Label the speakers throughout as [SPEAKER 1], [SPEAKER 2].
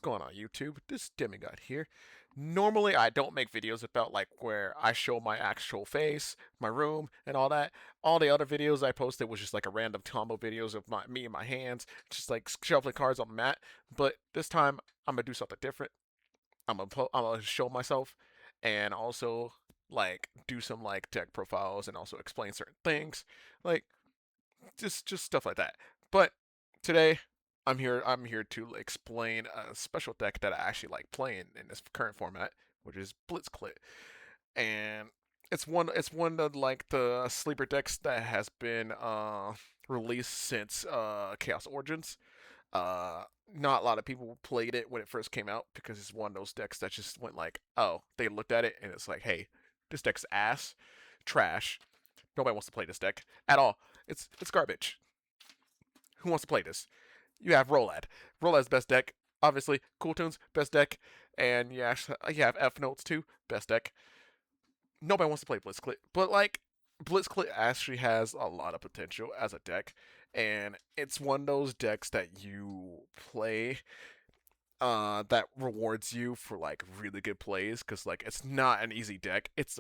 [SPEAKER 1] going on YouTube? This is Demigod here. Normally I don't make videos about like where I show my actual face, my room, and all that. All the other videos I posted was just like a random combo videos of me and my hands, just like shuffling cards on the mat. But this time I'm gonna do something different. I'm gonna show myself and also like do some like deck profiles and also explain certain things. Like just stuff like that. But today I'm here to explain a special deck that I actually like playing in this current format, which is Blitzclique. And it's one of like the sleeper decks that has been released since Chaos Origins. Uh Not a lot of people played it when it first came out because it's one of those decks that just went like, oh, they looked at it and it's like, hey, this deck's ass, trash. Nobody wants to play this deck at all. It's garbage. Who wants to play this? You have Rolad. Rolad's best deck, obviously. Cool Tunes, best deck. And you have F Notes too, best deck. Nobody wants to play Blitzclique. But like, Blitzclique actually has a lot of potential as a deck. And it's one of those decks that you play that rewards you for like really good plays because like it's not an easy deck. It's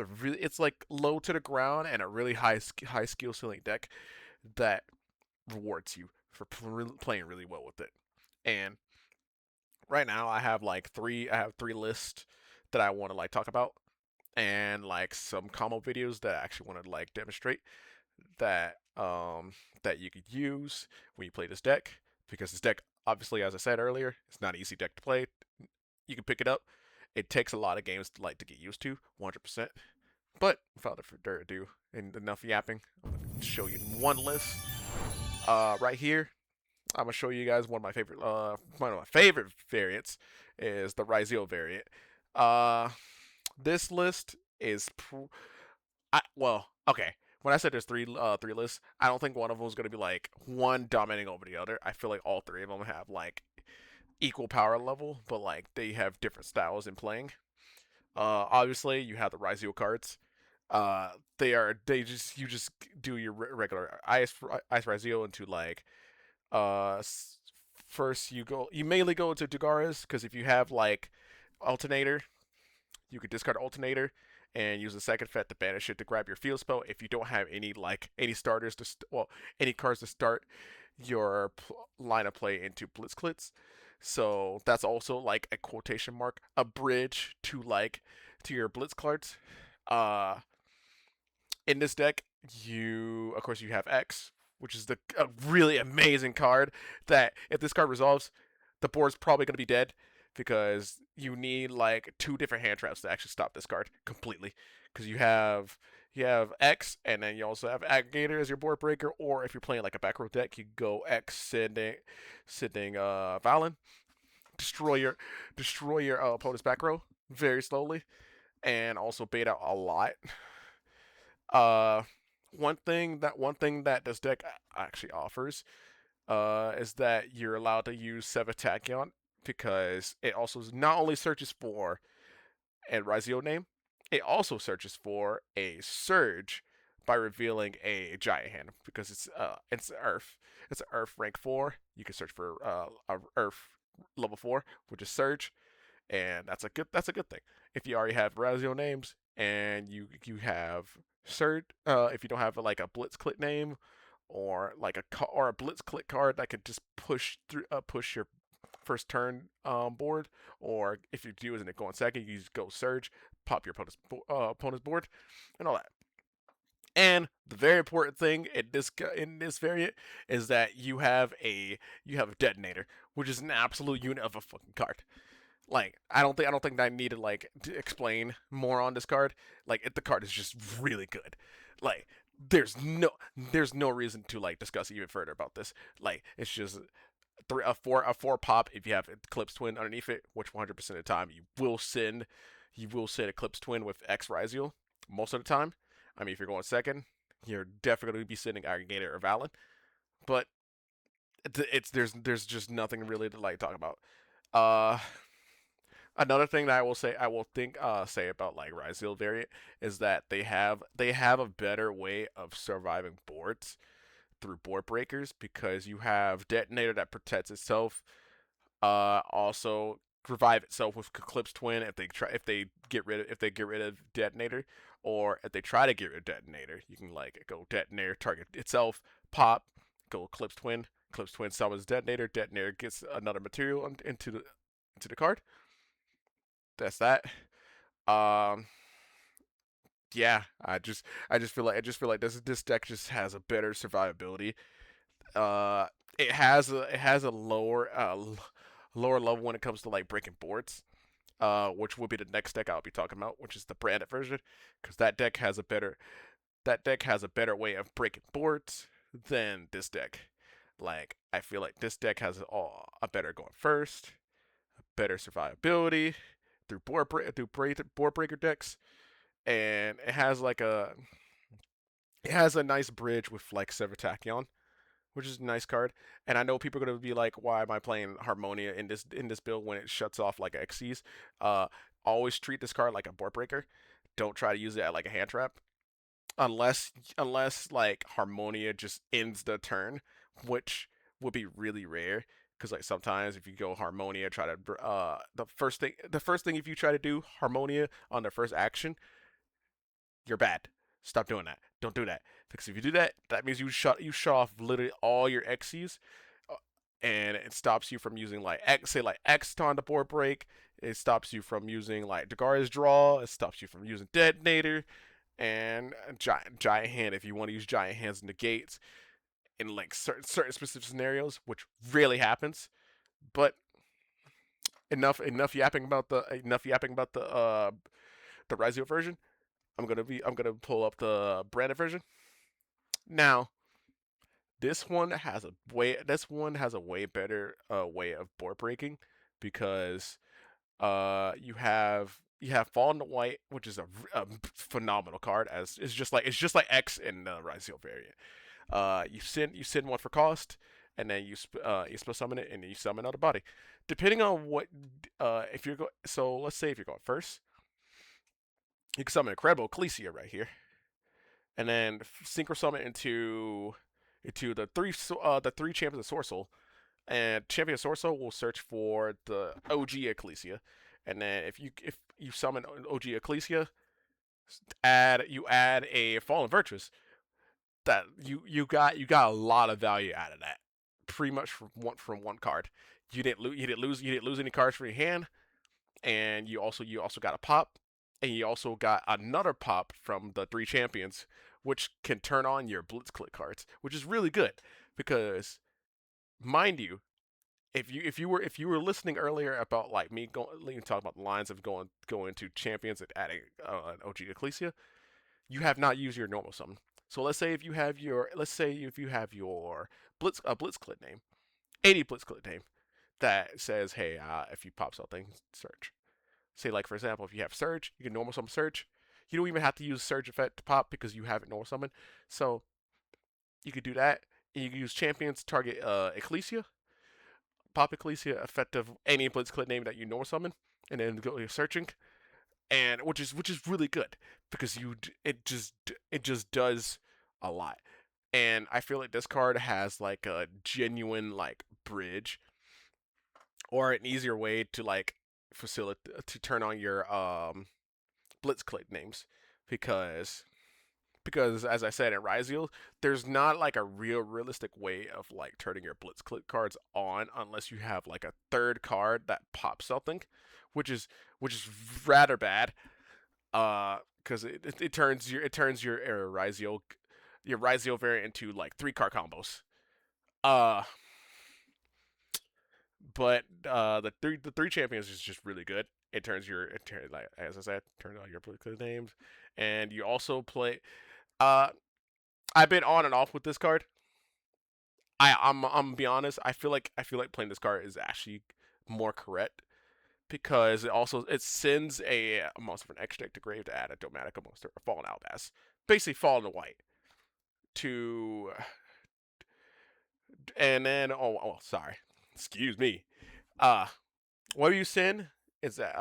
[SPEAKER 1] like low to the ground and a really high skill ceiling deck that rewards you for playing really well with it. And right now I have three lists that I want to like talk about and like some combo videos that I actually want to like demonstrate that that you could use when you play this deck because this deck obviously, as I said earlier, it's not an easy deck to play. You can pick it up. It takes a lot of games to like to get used to 100%. But without further ado and enough yapping, I'm gonna show you one list right here. I'm gonna show you guys one of my favorite variants is the Ryzeo variant. Uh, this list is well, okay. When I said there's three lists, I don't think one of them is gonna be like one dominating over the other. I feel like all three of them have like equal power level, but like they have different styles in playing. Obviously you have the Ryzeo cards. They just you just do your regular ice Ryzeo into like uh, first you mainly go into Dagaras because if you have like Alternator, you could discard Alternator and use the second effect to banish it to grab your field spell. If you don't have any starters any cards to start your line of play into Blitzclitz, so that's also like a quotation mark, a bridge to your Blitz cards. Uh, in this deck, you of course you have X, which is a really amazing card. That if this card resolves, the board's probably going to be dead because you need like two different hand traps to actually stop this card completely. Because you have X, and then you also have Aggregator as your board breaker. Or if you're playing like a back row deck, you go X sending Valen, destroy your opponent's back row very slowly, and also bait out a lot. Uh, one thing that this deck actually offers is that you're allowed to use Sevatakion because it also not only searches for a Razio name, it also searches for a Surge by revealing a giant hand because it's Earth. It's Earth rank 4. You can search for a Earth level 4, which is Surge, and that's a good thing. If you already have Razio names and you have Surge, if you don't have like a Blitzclick name or like a Blitzclick card that could just push your first turn board, or if you do it go on second, you just go Surge, pop your opponent's board, and all that. And the very important thing in this variant is that you have a detonator, which is an absolute unit of a fucking card. Like I don't think I need to explain more on this card. Like the card is just really good. Like there's no there's no reason to like discuss even further about this. Like it's just a four pop if you have Eclipse Twin underneath it, which 100% of the time you will send Eclipse Twin with X Ryziel most of the time. I mean, if you're going second, you're definitely going to be sending Aggregator or Valen. But there's just nothing really to like talk about. Uh, Another thing that I will say about like Ryziel variant is that they have a better way of surviving boards through board breakers because you have detonator that protects itself. Also, revive itself with Eclipse Twin if they get rid of Detonator, or if they try to get rid of Detonator, you can like go Detonator, target itself, pop, go Eclipse Twin. Eclipse Twin summons Detonator. Detonator gets another material into the card. That's that. Um, yeah, I just feel like this deck just has a better survivability. Uh, it has a lower level when it comes to like breaking boards. Which will be the next deck I'll be talking about, which is the branded version, because that deck has a better way of breaking boards than this deck. Like I feel like this deck has a better going first, better survivability board breaker decks, and it has a nice bridge with like Sever Tachyon, which is a nice card. And I know people are gonna be like, "Why am I playing Harmonia in this build when it shuts off like Xyz?" Uh, always treat this card like a board breaker. Don't try to use it at like a hand trap, unless like Harmonia just ends the turn, which would be really rare. Because like sometimes if you go Harmonia, try to the first thing if you try to do Harmonia on the first action, you're bad. Stop doing that. Don't do that. Because if you do that, that means you shut off literally all your Xyz, uh, and it stops you from using like X on the board break. It stops you from using like Dagara's draw. It stops you from using Detonator and giant hand if you want to use giant hands negates in like certain specific scenarios, which rarely happens. But enough yapping about the Rizio version. I'm gonna pull up the branded version. Now, this one has a way better way of board breaking, because you have Fallen to White, which is a phenomenal card, as it's just like X in the Rizio variant. You send one for cost, and then you spell summon it, and then you summon out a body. Depending on what if you're so let's say if you're going first, you can summon Incredible Ecclesia right here, and then synchro summon into the three champions of Sorcel, and champion of Sorcel will search for the OG Ecclesia, and then if you summon OG Ecclesia, you add a Fallen Virtuous. That you got a lot of value out of that, pretty much from one card. You didn't lose any cards from your hand, and you also got a pop, and you also got another pop from the three champions, which can turn on your Blitzclique cards, which is really good because, mind you, if you were listening earlier about like me going talking about the lines of going to champions and adding an OG Ecclesia, you have not used your normal summon. So let's say if you have your Blitzclique name, any Blitzclique name that says, hey, if you pop something, search. Say like for example, if you have Surge, you can normal summon Surge. You don't even have to use Surge effect to pop because you have it normal summon. So you could do that. And you can use champions to target Ecclesia, pop Ecclesia, effective any Blitzclique name that you normal summon, and then go searching, and which is really good because it just does a lot. And I feel like this card has like a genuine like bridge or an easier way to like facilitate to turn on your Blitzclick names, because as I said in Ryziel, there's not like a realistic way of like turning your Blitzclick cards on unless you have like a third card that pops something, which is rather bad. Because it turns your your Ryziel variant into like three card combos. Uh, but the three champions is just really good. Like as I said, turn on your political names, and you also play. Uh, I've been on and off with this card. I'm gonna be honest. I feel like playing this card is actually more correct because it sends a monster from X deck to grave to add a Domatica monster, a Fallen Albaz, basically Fallen to White to, and then sorry, excuse me. Uh, what you send is that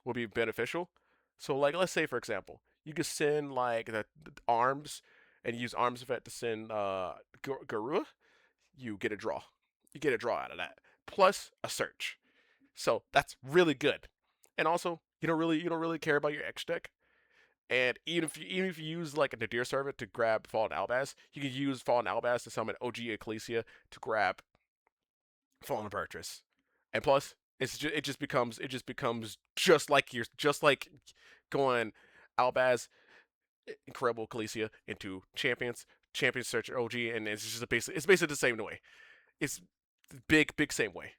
[SPEAKER 1] will be beneficial. So like let's say for example, you could send like the arms and use arms effect to send Garua. You get a draw. You get a draw out of that. Plus a search. So that's really good. And also, you don't really care about your X deck. And even if you use like a Nadir Servant to grab Fallen Albaz, you can use Fallen Albaz to summon OG Ecclesia to grab Fallen Virtus. And plus, it just becomes just like going Albaz, Incredible Ecclesia into Champions Search OG, and it's basically the same way. It's big same way,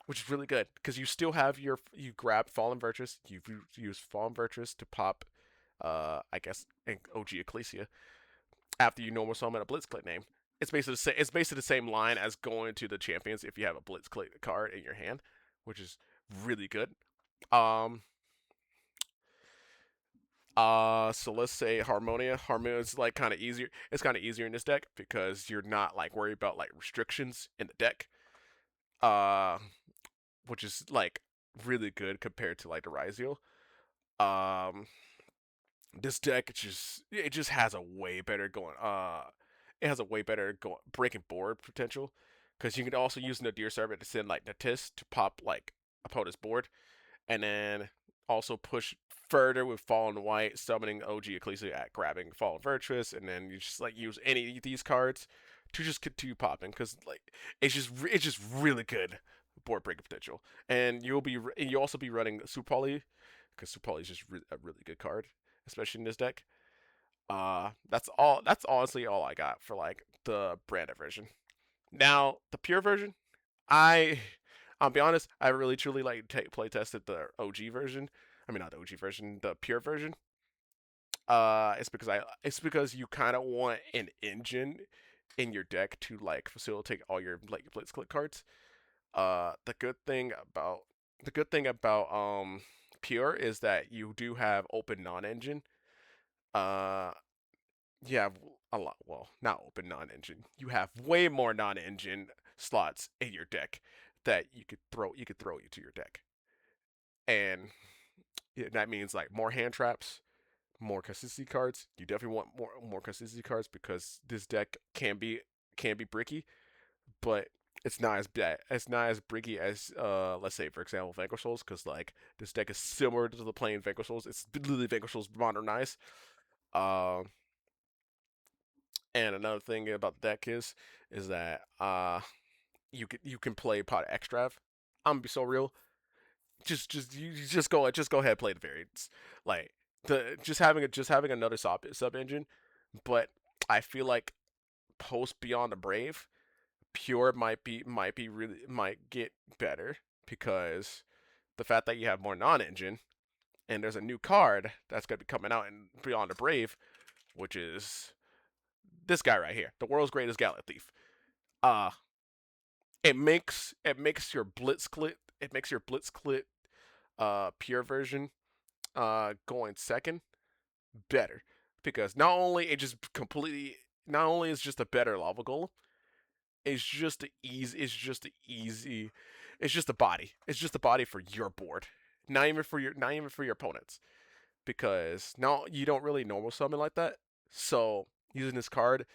[SPEAKER 1] which is really good because you still have you grab Fallen Virtus, you use Fallen Virtus to pop, I guess OG Ecclesia after you normal summon a Blitzclique name. It's basically the same line as going to the champions if you have a Blitzclique card in your hand, which is really good. Um, so let's say Harmonia. Harmonia is like kind of easier. It's kind of easier in this deck because you're not like worried about like restrictions in the deck. Uh, which is like really good compared to like the Ryziel. Um, this deck it just has a way better going. It has a way better breaking board potential because you can also use Nadir Servant to send like Natis to pop like opponent's board, and then also push further with Fallen White, summoning OG Ecclesia at grabbing Fallen Virtuous, and then you just like use any of these cards to just continue popping because like it's just really good board breaking potential, and you'll also be running Super Poly because Super Poly is just a really good card, especially in this deck. That's all. That's honestly all I got for like the branded version. Now the pure version, I I'll be honest, I really truly like play tested the OG version. I mean not the OG version, the pure version. It's because you kind of want an engine in your deck to like facilitate all your like Blitzclick cards. The good thing about pure is that you do have open non-engine. Uh, you have a lot. Well, not open non-engine. You have way more non-engine slots in your deck that you could throw into your deck, and that means like more hand traps, more consistency cards. You definitely want more consistency cards because this deck can be bricky, but it's not as bad. It's not as bricky as let's say for example Vanquish Souls because like this deck is similar to the plain Vanquish Souls. It's literally Vanquish Souls modernized. Um, and another thing about the deck is that you can play pot extrav. I'm gonna be so real. Just go ahead and play the variants. Like the just having another sub engine, but I feel like post Beyond the Brave, pure might get better because the fact that you have more non-engine and there's a new card that's gonna be coming out in Beyond the Brave, which is this guy right here, the world's greatest Gallet Thief. Uh it makes your Blitzclit pure version going second better because not only is just a better lava golem, it's just a body. It's just a body for your board. Not even for your opponents. Because now you don't really normal summon like that. So using this card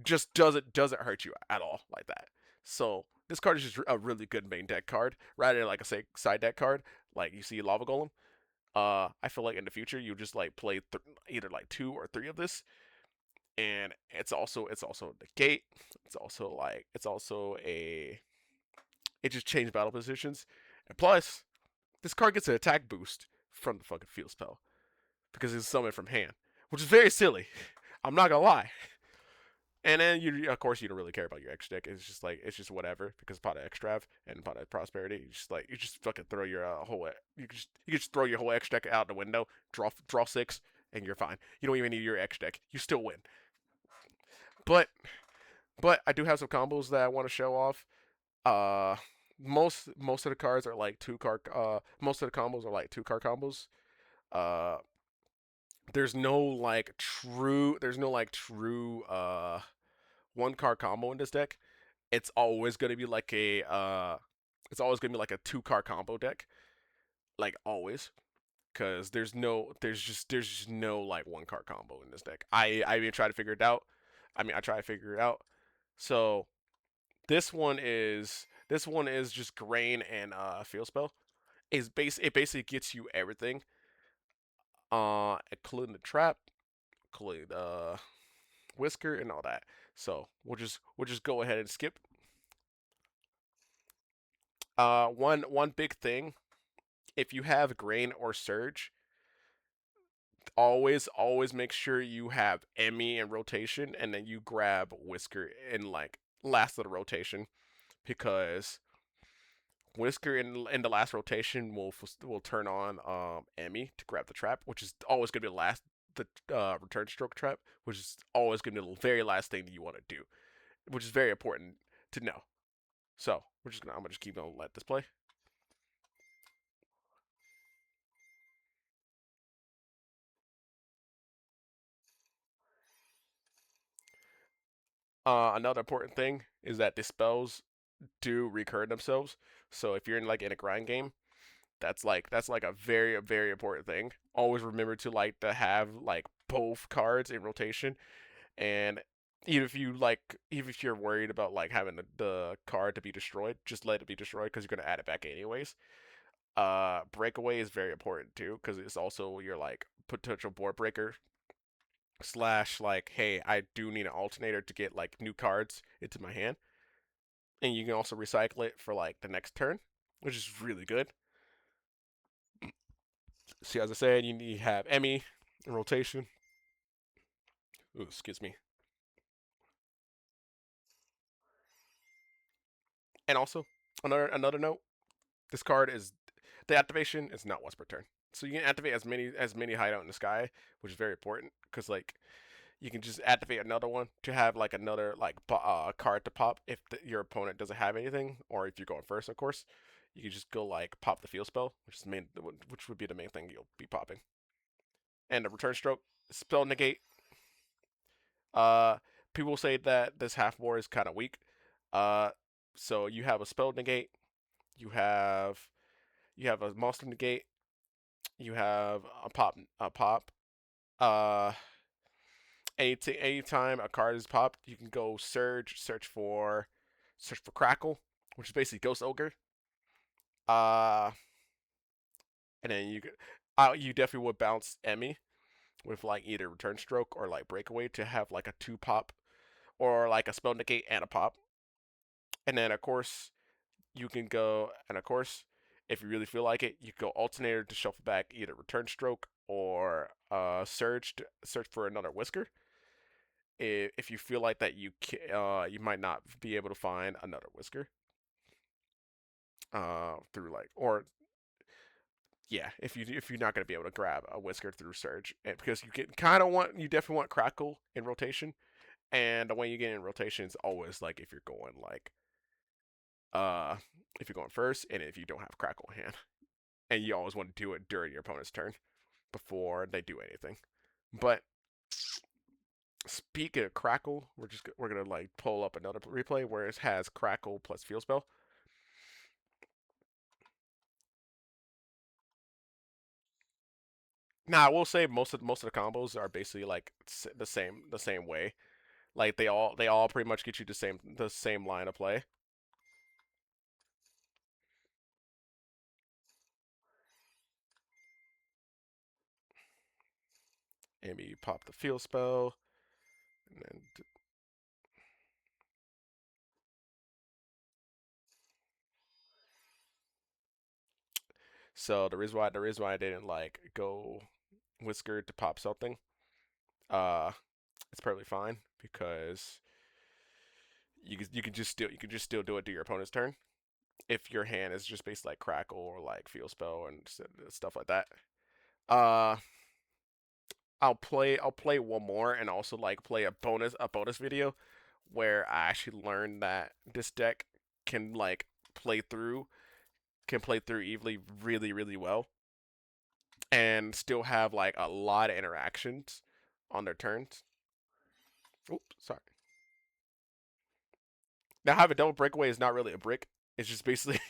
[SPEAKER 1] just doesn't hurt you at all like that. So this card is just a really good main deck card rather than like a say side deck card like you see Lava Golem. I feel like in the future you just like play either like two or three of this, and it's also the gate. It just changed battle positions, and plus this card gets an attack boost from the fucking field spell because it's summoned from hand, which is very silly. I'm not gonna lie. And then of course, you don't really care about your X deck. It's just whatever because pot of Extrav and pot of Prosperity. You just fucking throw your whole you just throw your whole X deck out the window, draw six, and you're fine. You don't even need your X deck. You still win. But I do have some combos that I want to show off. Uh, most of the cards are like two card. Most of the combos are like two card combos. Uh, there's no like true one card combo in this deck. It's always gonna be like a two card combo deck, like always, because there's just no like one card combo in this deck. I even try to figure it out. I mean, I try to figure it out. So this one is This one is just grain and field spell. It basically gets you everything, including the trap, including whisker and all that. So we'll just go ahead and skip. One big thing, if you have grain or surge, always make sure you have Emmy in rotation, and then you grab whisker in like last of the rotation, because Whisker in the last rotation will turn on Emmy to grab the trap, which is always gonna be the return stroke trap, which is always gonna be the very last thing that you want to do, which is very important to know. So I'm gonna just keep on let this play. Another important thing is that the spells do recur themselves. So if you're in a grind game, that's like a very important thing. Always remember to have like both cards in rotation. And even if you're worried about like having the card to be destroyed, just let it be destroyed because you're gonna add it back anyways. Breakaway is very important too because it's also your like potential board breaker slash like, hey, I do need an alternator to get like new cards into my hand, and you can also recycle it for like the next turn, which is really good. See, as I said, you need to have Emmy in rotation. Ooh, excuse me. And also, another note: this card is the activation is not once per turn, so you can activate as many hideout in the sky, which is very important because like you can just activate another one to have like another like card to pop if your opponent doesn't have anything, or if you're going first, of course. You can just go like pop the field spell, which would be the main thing you'll be popping, and the return stroke spell negate. Uh, People say that this half war is kind of weak. Uh, so you have a spell negate, you have a monster negate, you have a pop. Uh, anytime a card is popped, you can go search for crackle, which is basically ghost ogre. Uh, and then you definitely would bounce Emmy with like either return stroke or like breakaway to have like a two pop or like a spell negate and a pop. And then of course you can go, and of course, if you really feel like it, you can go alternator to shuffle back either return stroke or surge to search for another whisker. If you feel like that you might not be able to find another whisker through like, or yeah, if you're not going to be able to grab a whisker through surge, and because you definitely want crackle in rotation, and the way you get in rotation is always like uh if you're going first, and if you don't have crackle in hand, and you always want to do it during your opponent's turn before they do anything. But speaking of crackle, we're gonna like pull up another replay where it has crackle plus field spell. Now I will say most of the combos are basically like the same way. Like they all pretty much get you the same line of play. And you pop the field spell, and then so the reason why I didn't like go whisker to pop something, uh, it's perfectly fine because you can just still do it to your opponent's turn if your hand is just based like crackle or like field spell and stuff like that. Uh, I'll play one more and also like play a bonus video where I actually learned that this deck can like play through play through evenly really well and still have like a lot of interactions on their turns. Oops, sorry. Now having double breakaway is not really a brick. It's just basically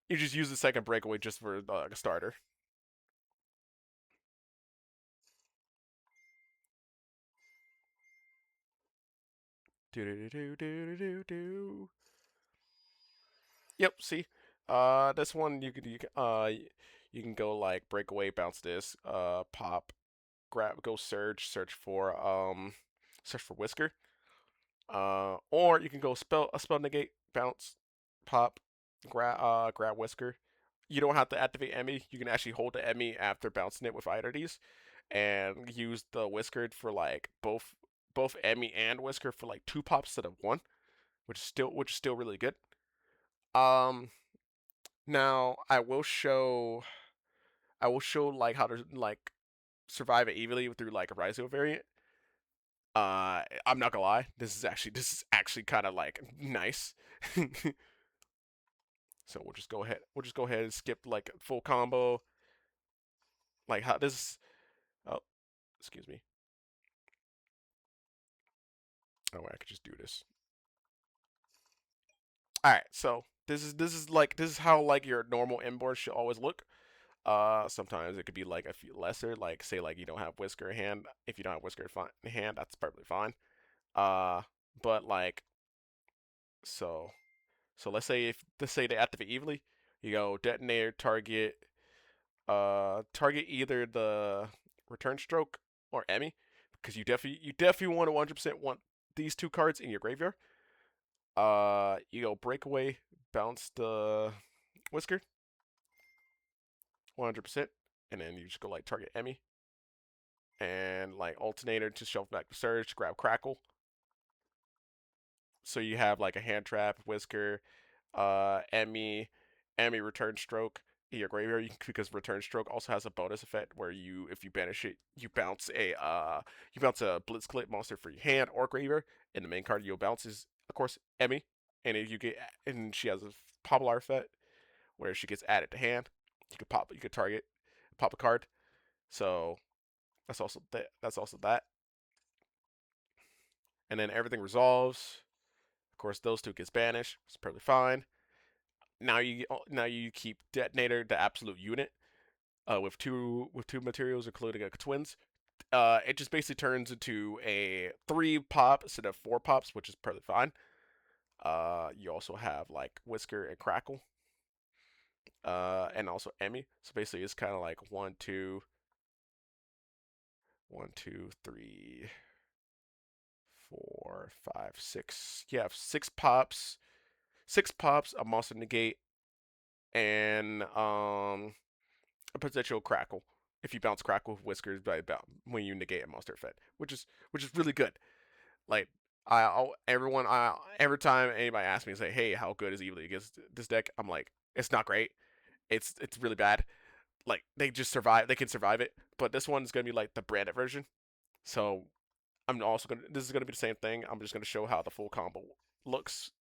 [SPEAKER 1] you just use the second breakaway just for a starter. Do do do do do do do. Yep. See, this one you can go like breakaway, bounce this, pop, grab, go search for whisker. Or you can go spell negate, bounce, pop, grab whisker. You don't have to activate Emmy. You can actually hold the Emmy after bouncing it with either of these, and use the whisker for like both Emmy and whisker for like two pops instead of one, which is still really good. Um, Now I will show like how to like survive it evenly through like a Rhizio variant. I'm not gonna lie, this is actually kind of like nice. So we'll just go ahead and skip like full combo, like how this. Oh, excuse me. Oh, I could just do this. All right, so this is how like your normal inboard should always look. Sometimes it could be like a few lesser, like say like you don't have whisker in hand. If you don't have whisker in hand, that's perfectly fine. Uh, but like so so let's say they activate evenly, you go detonator target either the return stroke or Emmy, because you definitely want to 100% want these two cards in your graveyard. You go breakaway, bounce the whisker 100%, and then you just go like target Emmy and like alternator to shuffle back the surge, grab crackle. So you have like a hand trap, whisker, Emmy, Emmy return stroke in your graveyard, because return stroke also has a bonus effect where if you banish it, you bounce a Blitzclique monster for your hand or graveyard, and the main card you'll bounce is of course Emmy, and if you get and she has a popular effect where she gets added to hand, you could target pop a card. So that's also that, and then everything resolves. Of course, those two gets banished. It's perfectly fine. Now you keep detonator the absolute unit with two materials including a twins. It just basically turns into a three pop instead of four pops, which is perfectly fine. You also have like whisker and crackle, and also Emmy. So basically, it's kind of like one, two, three, four, five, six. You have six pops, a monster negate, and a potential crackle if you bounce crackle with whiskers by about when you negate a monster effect, which is really good. Like every time anybody asks me, say, hey, how good is Evil against this deck? I'm like, it's not great. It's really bad. Like they just survive. They can survive it, but this one's gonna be like the branded version. So I'm also gonna. This is gonna be the same thing. I'm just gonna show how the full combo looks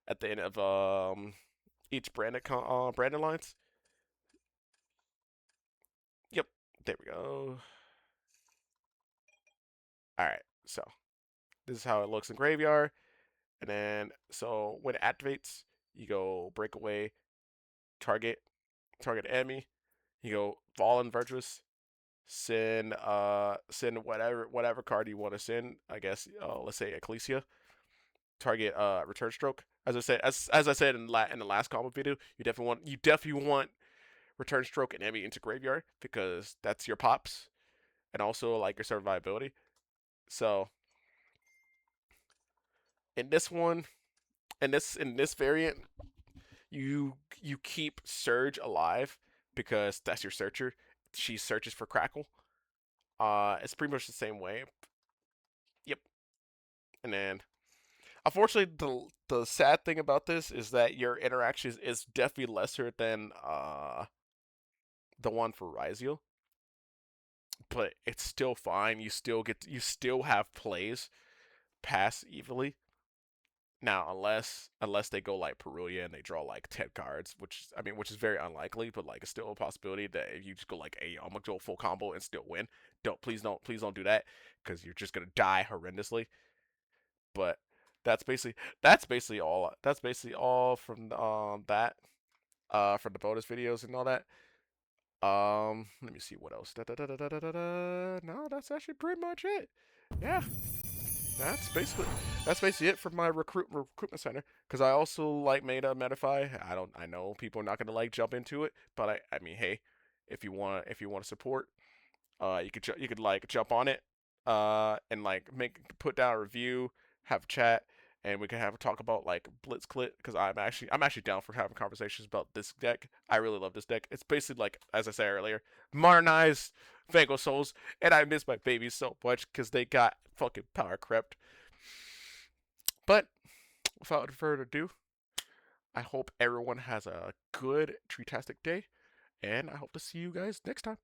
[SPEAKER 1] at the end of each branded lines. Yep, there we go. All right, so this is how it looks in graveyard. And then, so when it activates, you go breakaway, target, target enemy. You go fallen virtuous, send whatever card you want to send. I guess let's say Ecclesia. Target return stroke. As I said in the last combo video, you definitely want return stroke and enemy into graveyard because that's your pops and also like your survivability. So in this one, in this variant, you keep Surge alive because that's your searcher. She searches for Crackle. It's pretty much the same way. Yep. And then, unfortunately, the sad thing about this is that your interactions is definitely lesser than the one for Rhizio, but it's still fine. You still have plays pass evenly. Now, unless they go like Perulia and they draw like 10 cards, which is very unlikely, but like it's still a possibility that if you just go like, hey, I'm gonna go full combo and still win. Please don't do that because you're just gonna die horrendously. But that's basically all from that from the bonus videos and all that. Let me see what else. No, that's actually pretty much it. Yeah. that's basically that's basically it for my recruitment center. Because I also like made a Medify. I know people are not gonna like jump into it, but I mean, hey, if you want to support, you could like jump on it, and like put down a review, have a chat, and we can have a talk about like Blitzclique because I'm actually down for having conversations about this deck. I really love this deck. It's basically like, as I said earlier, modernized Vango Souls, and I miss my babies so much because they got fucking power crept. But without further ado, I hope everyone has a good Treetastic day, and I hope to see you guys next time.